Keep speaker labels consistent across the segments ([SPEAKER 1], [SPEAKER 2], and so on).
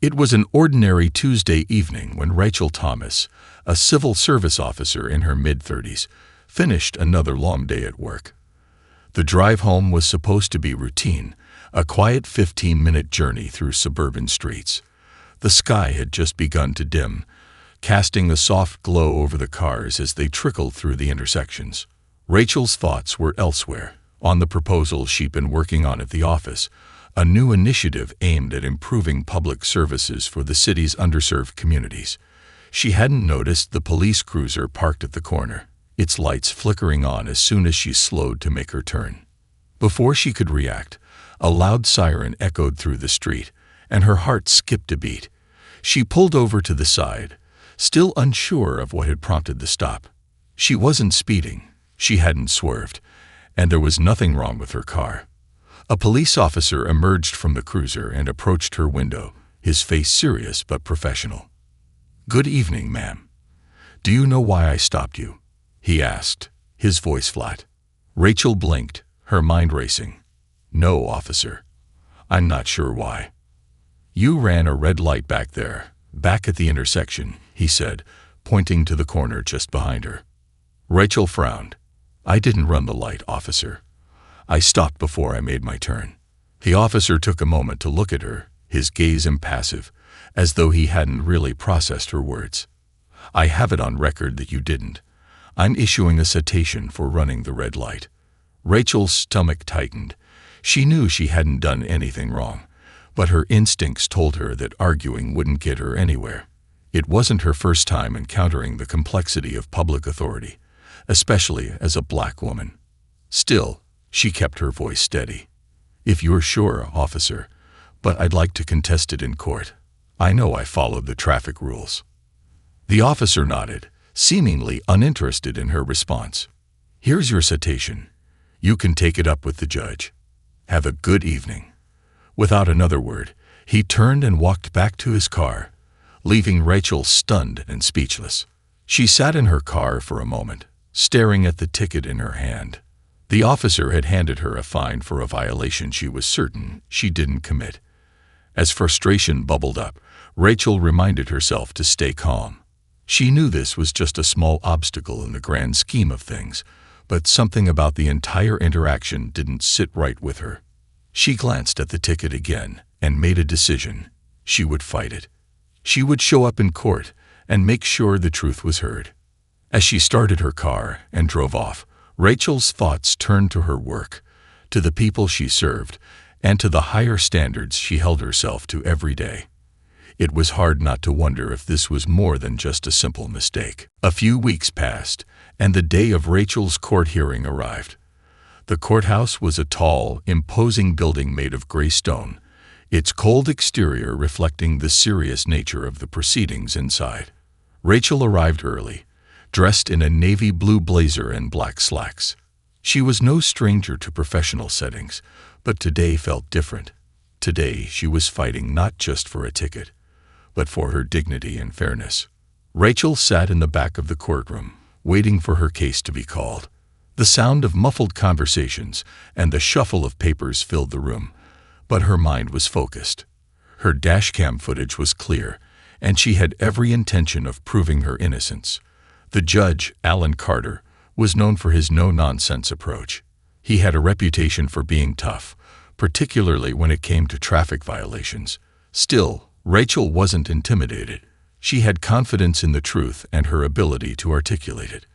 [SPEAKER 1] It was an ordinary Tuesday evening when Rachel Thomas, a civil service officer in her mid-30s, finished another long day at work. The drive home was supposed to be routine, a quiet 15-minute journey through suburban streets. The sky had just begun to dim, casting a soft glow over the cars as they trickled through the intersections. Rachel's thoughts were elsewhere, on the proposal she'd been working on at the office, a new initiative aimed at improving public services for the city's underserved communities. She hadn't noticed the police cruiser parked at the corner, its lights flickering on as soon as she slowed to make her turn. Before she could react, a loud siren echoed through the street, and her heart skipped a beat. She pulled over to the side, still unsure of what had prompted the stop. She wasn't speeding, she hadn't swerved, and there was nothing wrong with her car. A police officer emerged from the cruiser and approached her window, his face serious but professional. "Good evening, ma'am. Do you know why I stopped you?" he asked, his voice flat. Rachel blinked, her mind racing. "No, officer. I'm not sure why." "You ran a red light back there, back at the intersection," he said, pointing to the corner just behind her. Rachel frowned. "I didn't run the light, officer. I stopped before I made my turn." The officer took a moment to look at her, his gaze impassive, as though he hadn't really processed her words. "I have it on record that you didn't. I'm issuing a citation for running the red light." Rachel's stomach tightened. She knew she hadn't done anything wrong, but her instincts told her that arguing wouldn't get her anywhere. It wasn't her first time encountering the complexity of public authority, especially as a black woman. Still, she kept her voice steady. "If you're sure, officer, but I'd like to contest it in court. I know I followed the traffic rules." The officer nodded, seemingly uninterested in her response. "Here's your citation. You can take it up with the judge. Have a good evening." Without another word, he turned and walked back to his car, leaving Rachel stunned and speechless. She sat in her car for a moment, staring at the ticket in her hand. The officer had handed her a fine for a violation she was certain she didn't commit. As frustration bubbled up, Rachel reminded herself to stay calm. She knew this was just a small obstacle in the grand scheme of things, but something about the entire interaction didn't sit right with her. She glanced at the ticket again and made a decision. She would fight it. She would show up in court and make sure the truth was heard. As she started her car and drove off, Rachel's thoughts turned to her work, to the people she served, and to the higher standards she held herself to every day. It was hard not to wonder if this was more than just a simple mistake. A few weeks passed, and the day of Rachel's court hearing arrived. The courthouse was a tall, imposing building made of gray stone, its cold exterior reflecting the serious nature of the proceedings inside. Rachel arrived early, dressed in a navy blue blazer and black slacks. She was no stranger to professional settings, but today felt different. Today she was fighting not just for a ticket, but for her dignity and fairness. Rachel sat in the back of the courtroom, waiting for her case to be called. The sound of muffled conversations and the shuffle of papers filled the room, but her mind was focused. Her dashcam footage was clear, and she had every intention of proving her innocence. The judge, Alan Carter, was known for his no-nonsense approach. He had a reputation for being tough, particularly when it came to traffic violations. Still, Rachel wasn't intimidated. She had confidence in the truth and her ability to articulate it.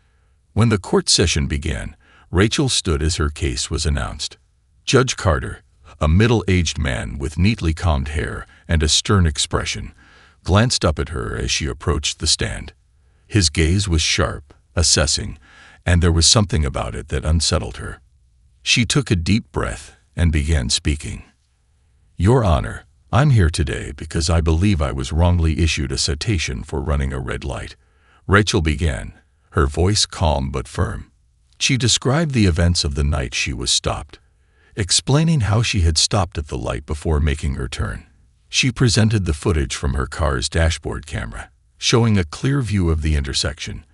[SPEAKER 1] When the court session began, Rachel stood as her case was announced. Judge Carter, a middle-aged man with neatly combed hair and a stern expression, glanced up at her as she approached the stand. His gaze was sharp, assessing, and there was something about it that unsettled her. She took a deep breath and began speaking. "Your Honor, I'm here today because I believe I was wrongly issued a citation for running a red light." Rachel began, her voice calm but firm. She described the events of the night she was stopped, explaining how she had stopped at the light before making her turn. She presented the footage from her car's dashboard camera, showing a clear view of the intersection,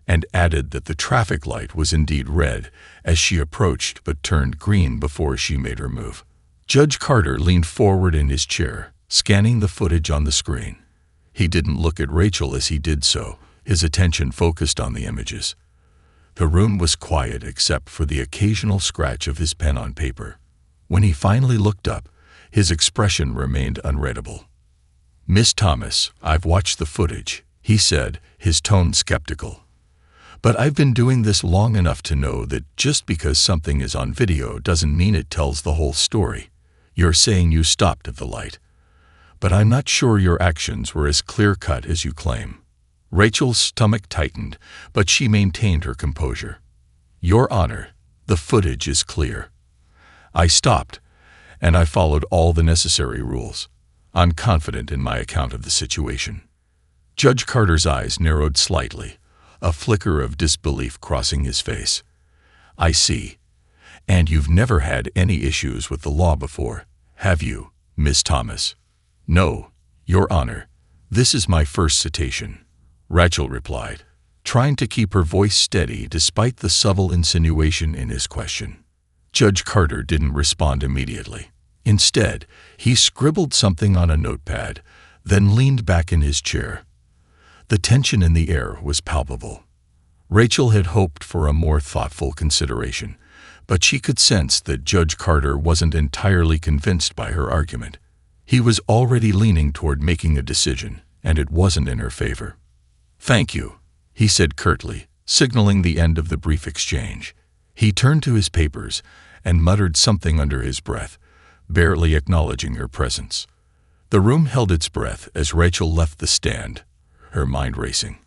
[SPEAKER 1] and added that the traffic light was indeed red as she approached but turned green before she made her move. Judge Carter leaned forward in his chair, scanning the footage on the screen. He didn't look at Rachel as he did so, his attention focused on the images. The room was quiet except for the occasional scratch of his pen on paper. When he finally looked up, his expression remained unreadable. "Miss Thomas, I've watched the footage," he said, his tone skeptical. "But I've been doing this long enough to know that just because something is on video doesn't mean it tells the whole story. You're saying you stopped at the light, but I'm not sure your actions were as clear-cut as you claim." Rachel's stomach tightened, but she maintained her composure. "Your Honor, the footage is clear. I stopped, and I followed all the necessary rules. I'm confident in my account of the situation." Judge Carter's eyes narrowed slightly, a flicker of disbelief crossing his face. "I see. And you've never had any issues with the law before, have you, Miss Thomas?" "No, Your Honor. This is my first citation," Rachel replied, trying to keep her voice steady despite the subtle insinuation in his question. Judge Carter didn't respond immediately. Instead, he scribbled something on a notepad, then leaned back in his chair. The tension in the air was palpable. Rachel had hoped for a more thoughtful consideration, but she could sense that Judge Carter wasn't entirely convinced by her argument. He was already leaning toward making a decision, and it wasn't in her favor. "Thank you," he said curtly, signaling the end of the brief exchange. He turned to his papers and muttered something under his breath, barely acknowledging her presence. The room held its breath as Rachel left the stand, her mind racing.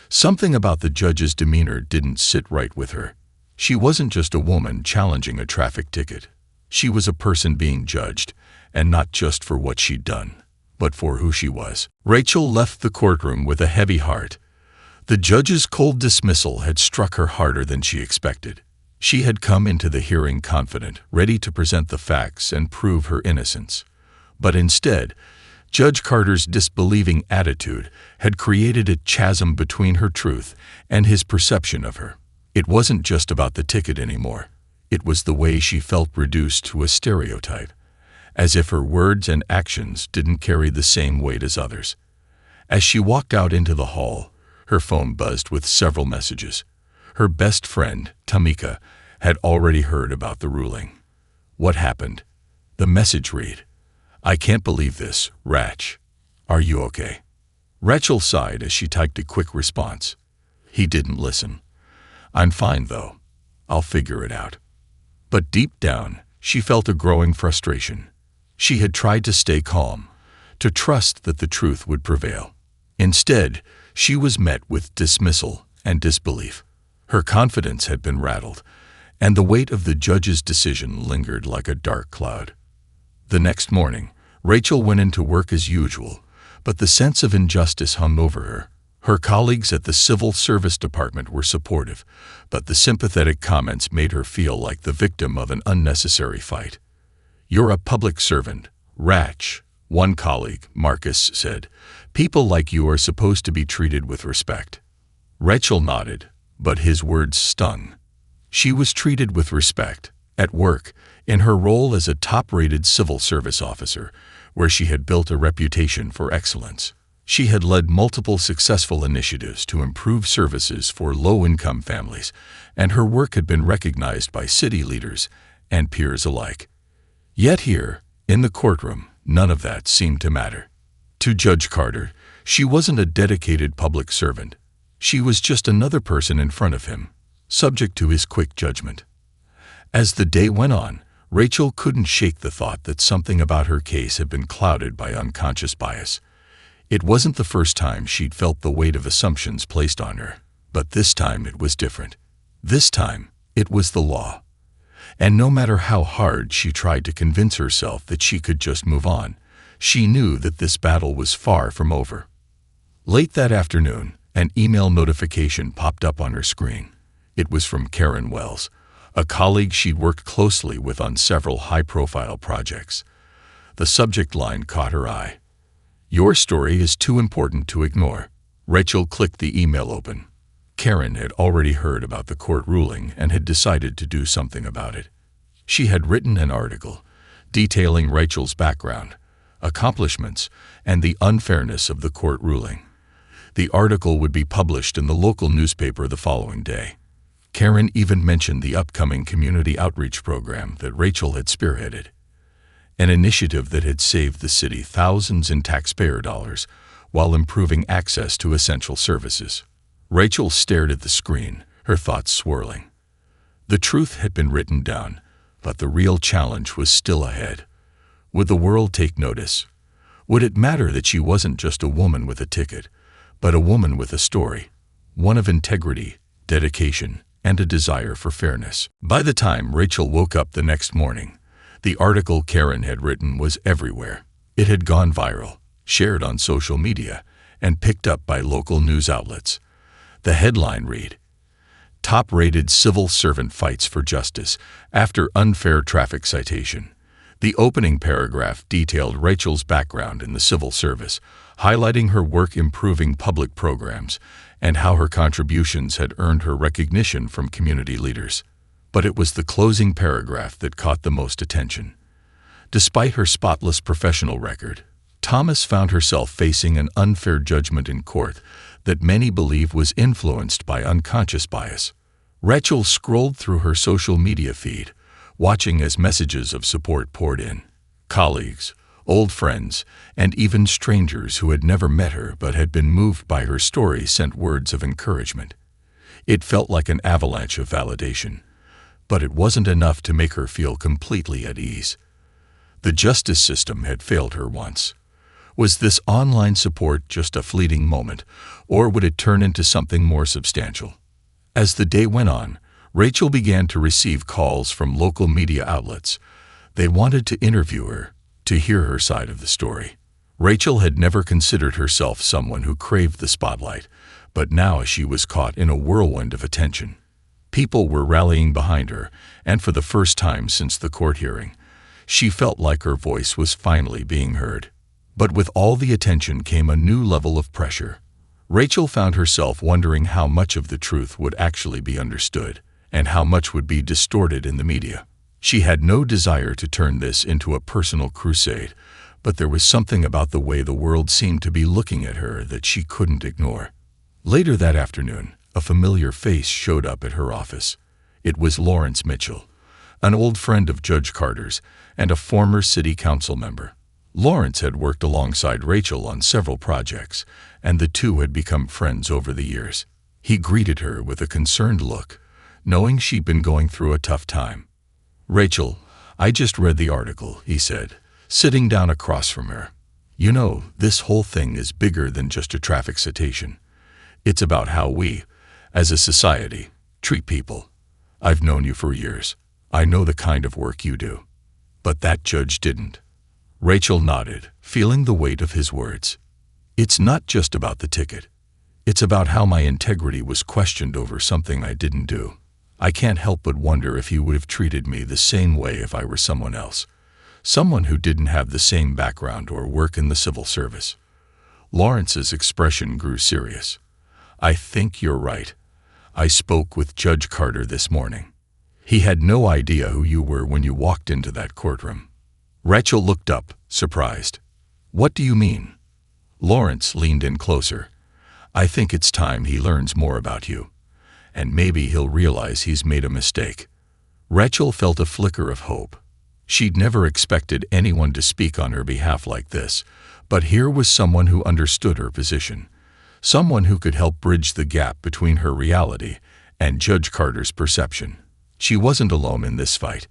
[SPEAKER 1] Something about the judge's demeanor didn't sit right with her. She wasn't just a woman challenging a traffic ticket. She was a person being judged, and not just for what she'd done, but for who she was. Rachel left the courtroom with a heavy heart. The judge's cold dismissal had struck her harder than she expected. She had come into the hearing confident, ready to present the facts and prove her innocence. But instead, Judge Carter's disbelieving attitude had created a chasm between her truth and his perception of her. It wasn't just about the ticket anymore. It was the way she felt reduced to a stereotype, as if her words and actions didn't carry the same weight as others. As she walked out into the hall, her phone buzzed with several messages. Her best friend, Tamika, had already heard about the ruling. "What happened?" The message read, "I can't believe this, Rach. Are you okay?" Rachel sighed as she typed a quick response. He didn't listen. "I'm fine, though. I'll figure it out." But deep down, she felt a growing frustration. She had tried to stay calm, to trust that the truth would prevail. Instead, she was met with dismissal and disbelief. Her confidence had been rattled, and the weight of the judge's decision lingered like a dark cloud. The next morning, Rachel went into work as usual, but the sense of injustice hung over her. Her colleagues at the Civil Service Department were supportive, but the sympathetic comments made her feel like the victim of an unnecessary fight. "You're a public servant, Rach," one colleague, Marcus, said. "People like you are supposed to be treated with respect." Rachel nodded, but his words stung. She was treated with respect, at work, in her role as a top-rated civil service officer, where she had built a reputation for excellence. She had led multiple successful initiatives to improve services for low-income families, and her work had been recognized by city leaders and peers alike. Yet here, in the courtroom, none of that seemed to matter. To Judge Carter, she wasn't a dedicated public servant. She was just another person in front of him, subject to his quick judgment. As the day went on, Rachel couldn't shake the thought that something about her case had been clouded by unconscious bias. It wasn't the first time she'd felt the weight of assumptions placed on her, but this time it was different. This time, it was the law. And no matter how hard she tried to convince herself that she could just move on, she knew that this battle was far from over. Late that afternoon, an email notification popped up on her screen. It was from Karen Wells, a colleague she'd worked closely with on several high-profile projects. The subject line caught her eye. "Your story is too important to ignore." Rachel clicked the email open. Karen had already heard about the court ruling and had decided to do something about it. She had written an article detailing Rachel's background, accomplishments, and the unfairness of the court ruling. The article would be published in the local newspaper the following day. Karen even mentioned the upcoming community outreach program that Rachel had spearheaded, an initiative that had saved the city thousands in taxpayer dollars while improving access to essential services. Rachel stared at the screen, her thoughts swirling. The truth had been written down, but the real challenge was still ahead. Would the world take notice? Would it matter that she wasn't just a woman with a ticket, but a woman with a story, one of integrity, dedication, and a desire for fairness? By the time Rachel woke up the next morning, the article Karen had written was everywhere. It had gone viral, shared on social media, and picked up by local news outlets. The headline read, "Top-rated civil servant fights for justice after unfair traffic citation." The opening paragraph detailed Rachel's background in the civil service, highlighting her work improving public programs and how her contributions had earned her recognition from community leaders. But it was the closing paragraph that caught the most attention. Despite her spotless professional record, Thomas found herself facing an unfair judgment in court that many believe was influenced by unconscious bias. Rachel scrolled through her social media feed, watching as messages of support poured in. Colleagues, old friends, and even strangers who had never met her but had been moved by her story sent words of encouragement. It felt like an avalanche of validation, but it wasn't enough to make her feel completely at ease. The justice system had failed her once. Was this online support just a fleeting moment, or would it turn into something more substantial? As the day went on, Rachel began to receive calls from local media outlets. They wanted to interview her, to hear her side of the story. Rachel had never considered herself someone who craved the spotlight, but now she was caught in a whirlwind of attention. People were rallying behind her, and for the first time since the court hearing, she felt like her voice was finally being heard. But with all the attention came a new level of pressure. Rachel found herself wondering how much of the truth would actually be understood, and how much would be distorted in the media. She had no desire to turn this into a personal crusade, but there was something about the way the world seemed to be looking at her that she couldn't ignore. Later that afternoon, a familiar face showed up at her office. It was Lawrence Mitchell, an old friend of Judge Carter's and a former city council member. Lawrence had worked alongside Rachel on several projects, and the two had become friends over the years. He greeted her with a concerned look, knowing she'd been going through a tough time. "Rachel, I just read the article," he said, sitting down across from her. "You know, this whole thing is bigger than just a traffic citation. It's about how we, as a society, treat people. I've known you for years. I know the kind of work you do. But that judge didn't." Rachel nodded, feeling the weight of his words. "It's not just about the ticket. It's about how my integrity was questioned over something I didn't do. I can't help but wonder if he would have treated me the same way if I were someone else, someone who didn't have the same background or work in the civil service." Lawrence's expression grew serious. "I think you're right. I spoke with Judge Carter this morning. He had no idea who you were when you walked into that courtroom." Rachel looked up, surprised. "What do you mean?" Lawrence leaned in closer. "I think it's time he learns more about you. And maybe he'll realize he's made a mistake." Rachel felt a flicker of hope. She'd never expected anyone to speak on her behalf like this, but here was someone who understood her position, someone who could help bridge the gap between her reality and Judge Carter's perception. She wasn't alone in this fight.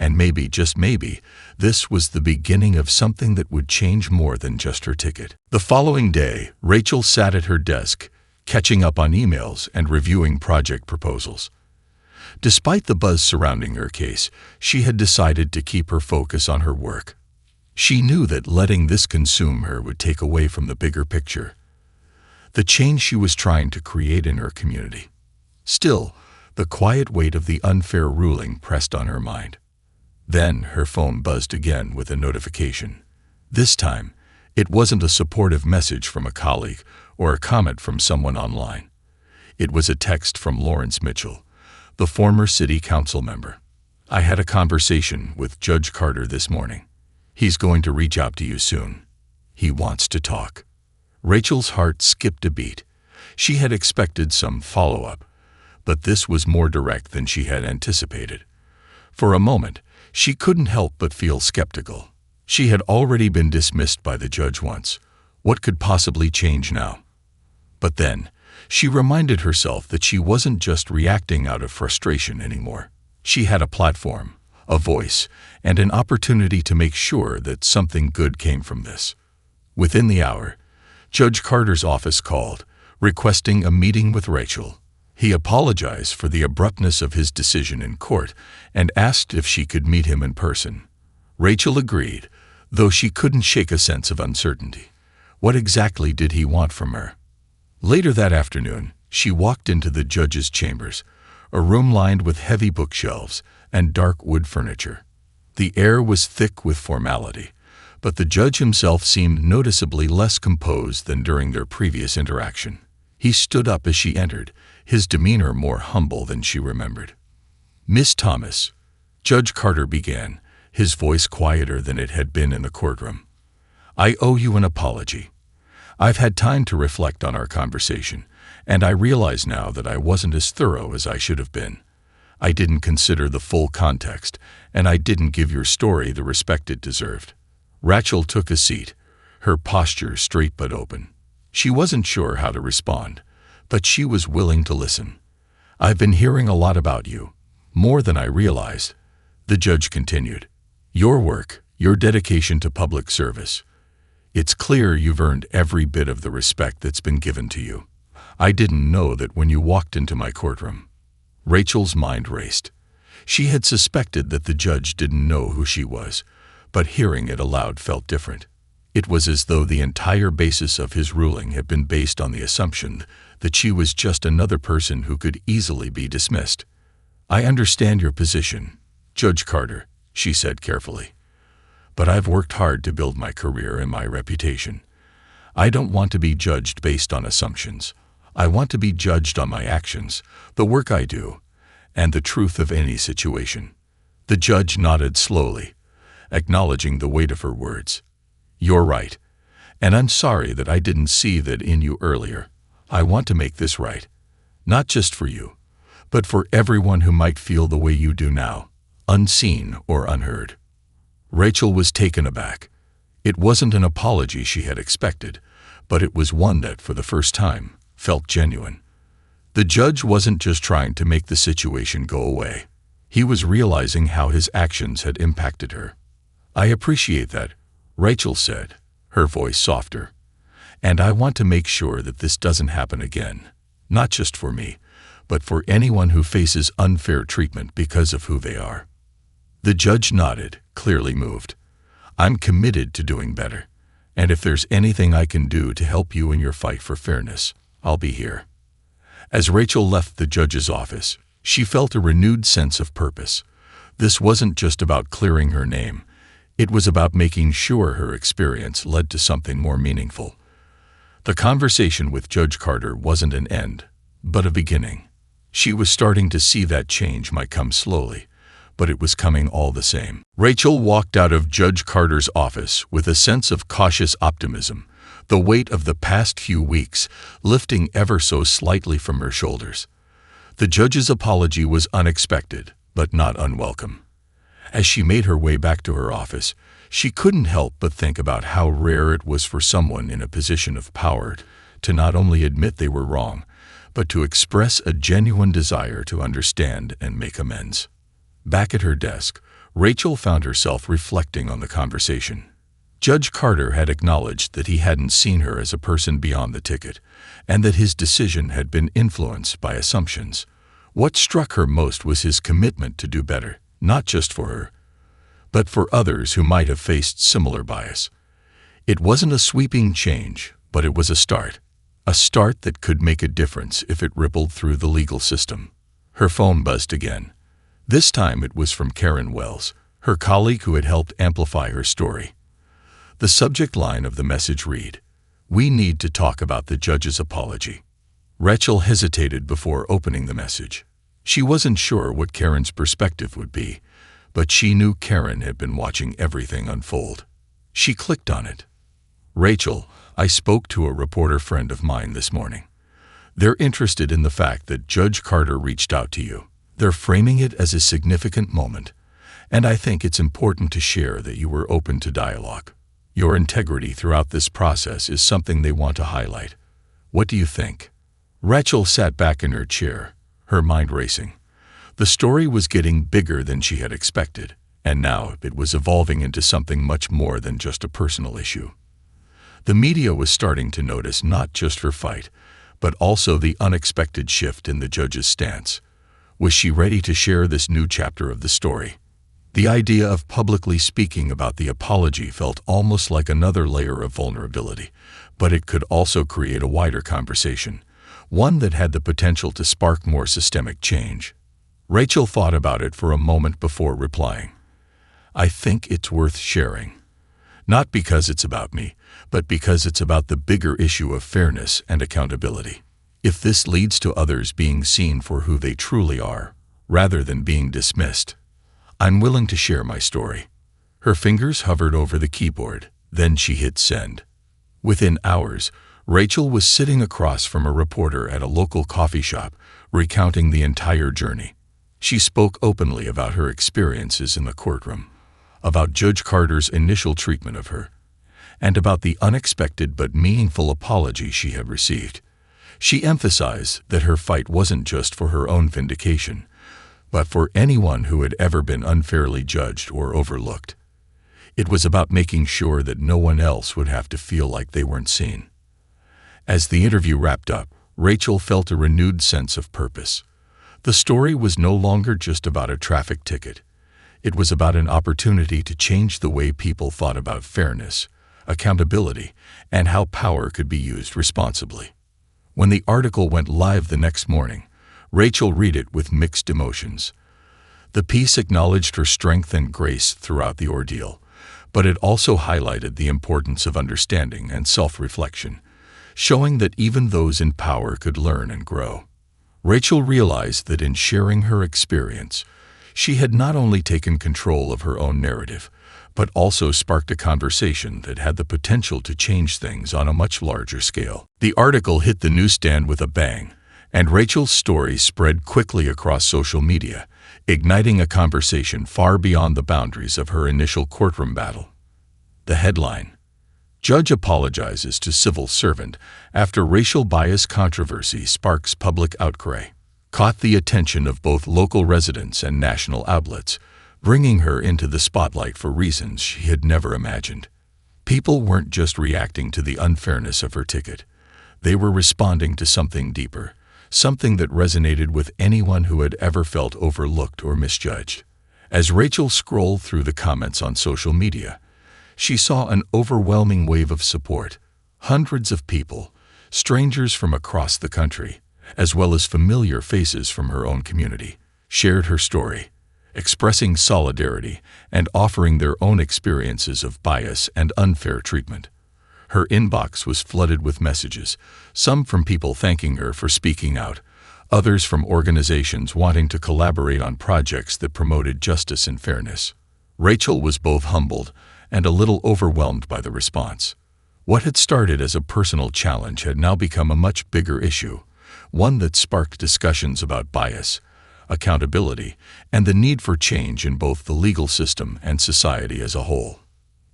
[SPEAKER 1] And maybe, just maybe, this was the beginning of something that would change more than just her ticket. The following day, Rachel sat at her desk, catching up on emails and reviewing project proposals. Despite the buzz surrounding her case, she had decided to keep her focus on her work. She knew that letting this consume her would take away from the bigger picture, the change she was trying to create in her community. Still, the quiet weight of the unfair ruling pressed on her mind. Then her phone buzzed again with a notification. This time, it wasn't a supportive message from a colleague or a comment from someone online. It was a text from Lawrence Mitchell, the former city council member. "I had a conversation with Judge Carter this morning. He's going to reach out to you soon. He wants to talk. Rachel's heart skipped a beat. She had expected some follow-up, but this was more direct than she had anticipated. For a moment, she couldn't help but feel skeptical. She had already been dismissed by the judge once. What could possibly change now? But then, she reminded herself that she wasn't just reacting out of frustration anymore. She had a platform, a voice, and an opportunity to make sure that something good came from this. Within the hour, Judge Carter's office called, requesting a meeting with Rachel. He apologized for the abruptness of his decision in court and asked if she could meet him in person. Rachel agreed, though she couldn't shake a sense of uncertainty. What exactly did he want from her? Later that afternoon, she walked into the judge's chambers, a room lined with heavy bookshelves and dark wood furniture. The air was thick with formality, but the judge himself seemed noticeably less composed than during their previous interaction. He stood up as she entered, his demeanor more humble than she remembered. "Miss Thomas," Judge Carter began, his voice quieter than it had been in the courtroom. "I owe you an apology. I've had time to reflect on our conversation, and I realize now that I wasn't as thorough as I should have been. I didn't consider the full context, and I didn't give your story the respect it deserved." Rachel took a seat, her posture straight but open. She wasn't sure how to respond, but she was willing to listen. "I've been hearing a lot about you, more than I realized," the judge continued. "Your work, your dedication to public service. It's clear you've earned every bit of the respect that's been given to you. I didn't know that when you walked into my courtroom." Rachel's mind raced. She had suspected that the judge didn't know who she was, but hearing it aloud felt different. It was as though the entire basis of his ruling had been based on the assumption that she was just another person who could easily be dismissed. "I understand your position, Judge Carter," she said carefully. "But I've worked hard to build my career and my reputation. I don't want to be judged based on assumptions. I want to be judged on my actions, the work I do, and the truth of any situation." The judge nodded slowly, acknowledging the weight of her words. "You're right, and I'm sorry that I didn't see that in you earlier. I want to make this right, not just for you, but for everyone who might feel the way you do now, unseen or unheard." Rachel was taken aback. It wasn't an apology she had expected, but it was one that, for the first time, felt genuine. The judge wasn't just trying to make the situation go away. He was realizing how his actions had impacted her. "I appreciate that," Rachel said, her voice softer. "And I want to make sure that this doesn't happen again, not just for me, but for anyone who faces unfair treatment because of who they are." The judge nodded, clearly moved. "I'm committed to doing better, and if there's anything I can do to help you in your fight for fairness, I'll be here." As Rachel left the judge's office, she felt a renewed sense of purpose. This wasn't just about clearing her name. It was about making sure her experience led to something more meaningful. The conversation with Judge Carter wasn't an end, but a beginning. She was starting to see that change might come slowly, but it was coming all the same. Rachel walked out of Judge Carter's office with a sense of cautious optimism, the weight of the past few weeks lifting ever so slightly from her shoulders. The judge's apology was unexpected, but not unwelcome. As she made her way back to her office, she couldn't help but think about how rare it was for someone in a position of power to not only admit they were wrong, but to express a genuine desire to understand and make amends. Back at her desk, Rachel found herself reflecting on the conversation. Judge Carter had acknowledged that he hadn't seen her as a person beyond the ticket, and that his decision had been influenced by assumptions. What struck her most was his commitment to do better, not just for her, but for others who might have faced similar bias. It wasn't a sweeping change, but it was a start that could make a difference if it rippled through the legal system. Her phone buzzed again. This time it was from Karen Wells, her colleague who had helped amplify her story. The subject line of the message read, "We need to talk about the judge's apology." Rachel hesitated before opening the message. She wasn't sure what Karen's perspective would be, but she knew Karen had been watching everything unfold. She clicked on it. "Rachel, I spoke to a reporter friend of mine this morning. They're interested in the fact that Judge Carter reached out to you. They're framing it as a significant moment, and I think it's important to share that you were open to dialogue. Your integrity throughout this process is something they want to highlight. What do you think?" Rachel sat back in her chair, her mind racing. The story was getting bigger than she had expected, and now it was evolving into something much more than just a personal issue. The media was starting to notice not just her fight, but also the unexpected shift in the judge's stance. Was she ready to share this new chapter of the story? The idea of publicly speaking about the apology felt almost like another layer of vulnerability, but it could also create a wider conversation, one that had the potential to spark more systemic change. Rachel thought about it for a moment before replying. "I think it's worth sharing. Not because it's about me, but because it's about the bigger issue of fairness and accountability. If this leads to others being seen for who they truly are, rather than being dismissed, I'm willing to share my story." Her fingers hovered over the keyboard, then she hit send. Within hours, Rachel was sitting across from a reporter at a local coffee shop, recounting the entire journey. She spoke openly about her experiences in the courtroom, about Judge Carter's initial treatment of her, and about the unexpected but meaningful apology she had received. She emphasized that her fight wasn't just for her own vindication, but for anyone who had ever been unfairly judged or overlooked. It was about making sure that no one else would have to feel like they weren't seen. As the interview wrapped up, Rachel felt a renewed sense of purpose. The story was no longer just about a traffic ticket. It was about an opportunity to change the way people thought about fairness, accountability, and how power could be used responsibly. When the article went live the next morning, Rachel read it with mixed emotions. The piece acknowledged her strength and grace throughout the ordeal, but it also highlighted the importance of understanding and self-reflection, showing that even those in power could learn and grow. Rachel realized that in sharing her experience, she had not only taken control of her own narrative, but also sparked a conversation that had the potential to change things on a much larger scale. The article hit the newsstand with a bang, and Rachel's story spread quickly across social media, igniting a conversation far beyond the boundaries of her initial courtroom battle. The headline: Judge apologizes to civil servant after racial bias controversy sparks public outcry, caught the attention of both local residents and national outlets, bringing her into the spotlight for reasons she had never imagined. People weren't just reacting to the unfairness of her ticket. They were responding to something deeper, something that resonated with anyone who had ever felt overlooked or misjudged. As Rachel scrolled through the comments on social media, she saw an overwhelming wave of support. Hundreds of people, strangers from across the country, as well as familiar faces from her own community, shared her story, expressing solidarity and offering their own experiences of bias and unfair treatment. Her inbox was flooded with messages, some from people thanking her for speaking out, others from organizations wanting to collaborate on projects that promoted justice and fairness. Rachel was both humbled and a little overwhelmed by the response. What had started as a personal challenge had now become a much bigger issue, one that sparked discussions about bias, accountability, and the need for change in both the legal system and society as a whole.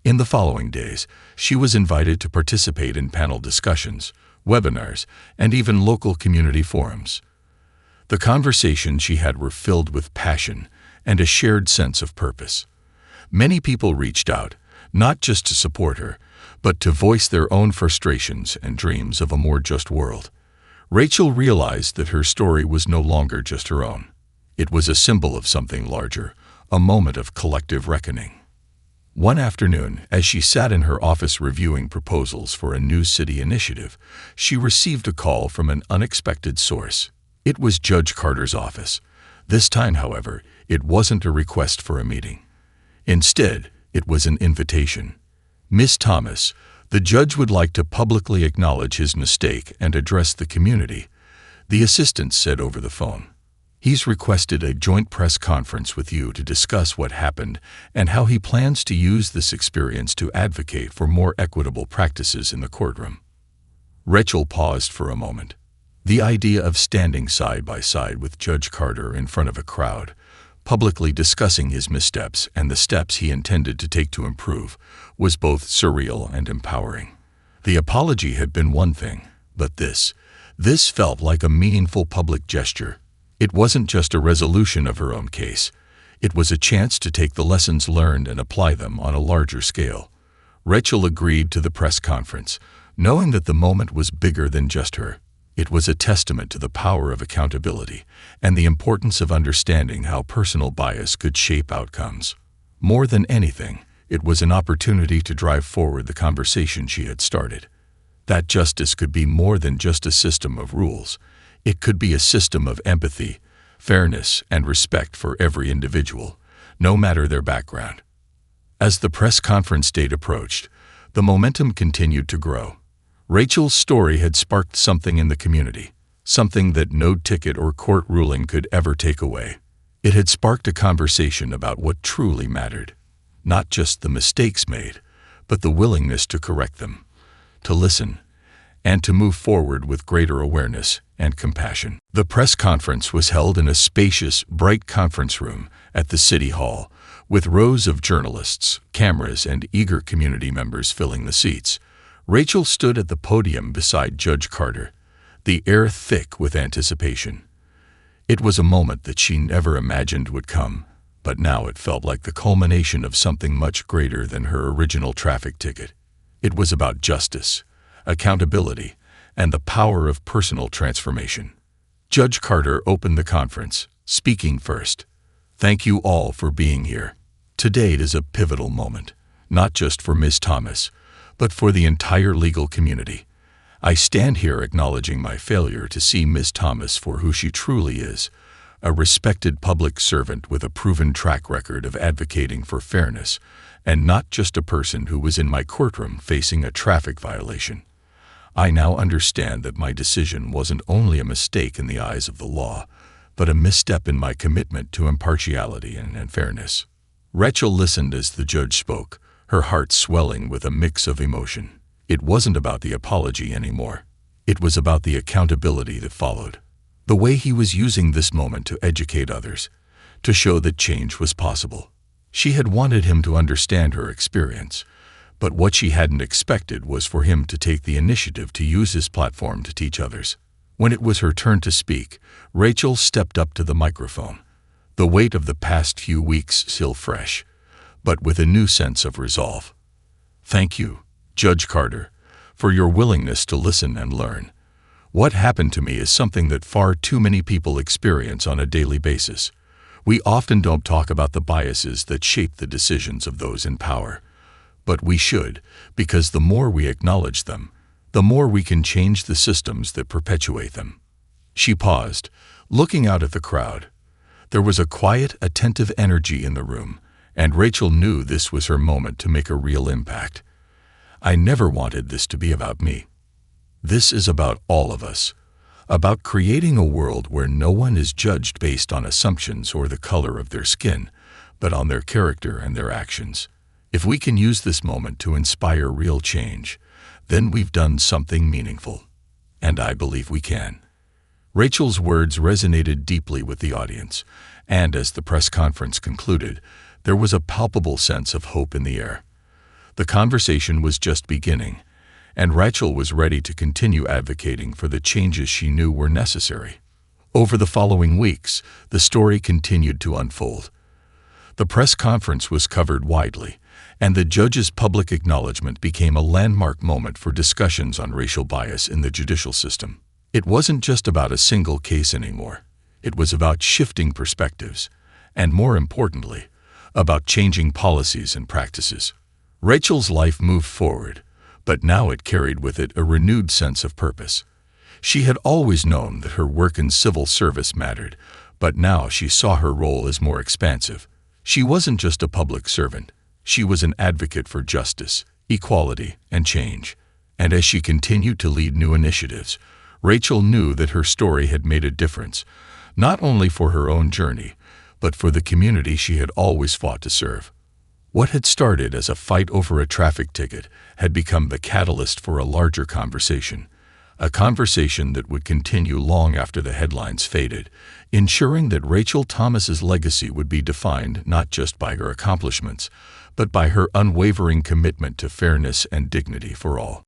[SPEAKER 1] In the following days, she was invited to participate in panel discussions, webinars, and even local community forums. The conversations she had were filled with passion and a shared sense of purpose. Many people reached out, not just to support her, but to voice their own frustrations and dreams of a more just world. Rachel realized that her story was no longer just her own. It was a symbol of something larger, a moment of collective reckoning. One afternoon, as she sat in her office reviewing proposals for a new city initiative, she received a call from an unexpected source. It was Judge Carter's office. This time, however, it wasn't a request for a meeting. Instead, it was an invitation. "Miss Thomas, the judge would like to publicly acknowledge his mistake and address the community," the assistant said over the phone. He's requested a joint press conference with you to discuss what happened and how he plans to use this experience to advocate for more equitable practices in the courtroom. Rachel paused for a moment. The idea of standing side by side with Judge Carter in front of a crowd, publicly discussing his missteps and the steps he intended to take to improve, was both surreal and empowering. The apology had been one thing, but this felt like a meaningful public gesture. It wasn't just a resolution of her own case. It was a chance to take the lessons learned and apply them on a larger scale. Rachel agreed to the press conference, knowing that the moment was bigger than just her. It was a testament to the power of accountability and the importance of understanding how personal bias could shape outcomes. More than anything, it was an opportunity to drive forward the conversation she had started. That justice could be more than just a system of rules. It could be a system of empathy, fairness, and respect for every individual, no matter their background. As the press conference date approached, the momentum continued to grow. Rachel's story had sparked something in the community, something that no ticket or court ruling could ever take away. It had sparked a conversation about what truly mattered, not just the mistakes made, but the willingness to correct them, to listen, and to move forward with greater awareness and compassion. The press conference was held in a spacious, bright conference room at the City Hall, with rows of journalists, cameras, and eager community members filling the seats. Rachel stood at the podium beside Judge Carter, the air thick with anticipation. It was a moment that she never imagined would come, but now it felt like the culmination of something much greater than her original traffic ticket. It was about justice, accountability, and the power of personal transformation. Judge Carter opened the conference, speaking first. Thank you all for being here. Today is a pivotal moment, not just for Ms. Thomas, but for the entire legal community. I stand here acknowledging my failure to see Ms. Thomas for who she truly is, a respected public servant with a proven track record of advocating for fairness, and not just a person who was in my courtroom facing a traffic violation. I now understand that my decision wasn't only a mistake in the eyes of the law, but a misstep in my commitment to impartiality and fairness. Rachel listened as the judge spoke, her heart swelling with a mix of emotion. It wasn't about the apology anymore. It was about the accountability that followed. The way he was using this moment to educate others, to show that change was possible. She had wanted him to understand her experience, but what she hadn't expected was for him to take the initiative to use his platform to teach others. When it was her turn to speak, Rachel stepped up to the microphone, the weight of the past few weeks still fresh, but with a new sense of resolve. Thank you, Judge Carter, for your willingness to listen and learn. What happened to me is something that far too many people experience on a daily basis. We often don't talk about the biases that shape the decisions of those in power. But we should, because the more we acknowledge them, the more we can change the systems that perpetuate them. She paused, looking out at the crowd. There was a quiet, attentive energy in the room, and Rachel knew this was her moment to make a real impact. I never wanted this to be about me. This is about all of us, about creating a world where no one is judged based on assumptions or the color of their skin, but on their character and their actions. If we can use this moment to inspire real change, then we've done something meaningful. And I believe we can. Rachel's words resonated deeply with the audience, and as the press conference concluded, there was a palpable sense of hope in the air. The conversation was just beginning, and Rachel was ready to continue advocating for the changes she knew were necessary. Over the following weeks, the story continued to unfold. The press conference was covered widely, and the judge's public acknowledgement became a landmark moment for discussions on racial bias in the judicial system. It wasn't just about a single case anymore. It was about shifting perspectives, and more importantly, about changing policies and practices. Rachel's life moved forward, but now it carried with it a renewed sense of purpose. She had always known that her work in civil service mattered, but now she saw her role as more expansive. She wasn't just a public servant. She was an advocate for justice, equality, and change. And as she continued to lead new initiatives, Rachel knew that her story had made a difference, not only for her own journey, but for the community she had always fought to serve. What had started as a fight over a traffic ticket had become the catalyst for a larger conversation, a conversation that would continue long after the headlines faded, ensuring that Rachel Thomas's legacy would be defined not just by her accomplishments, but by her unwavering commitment to fairness and dignity for all.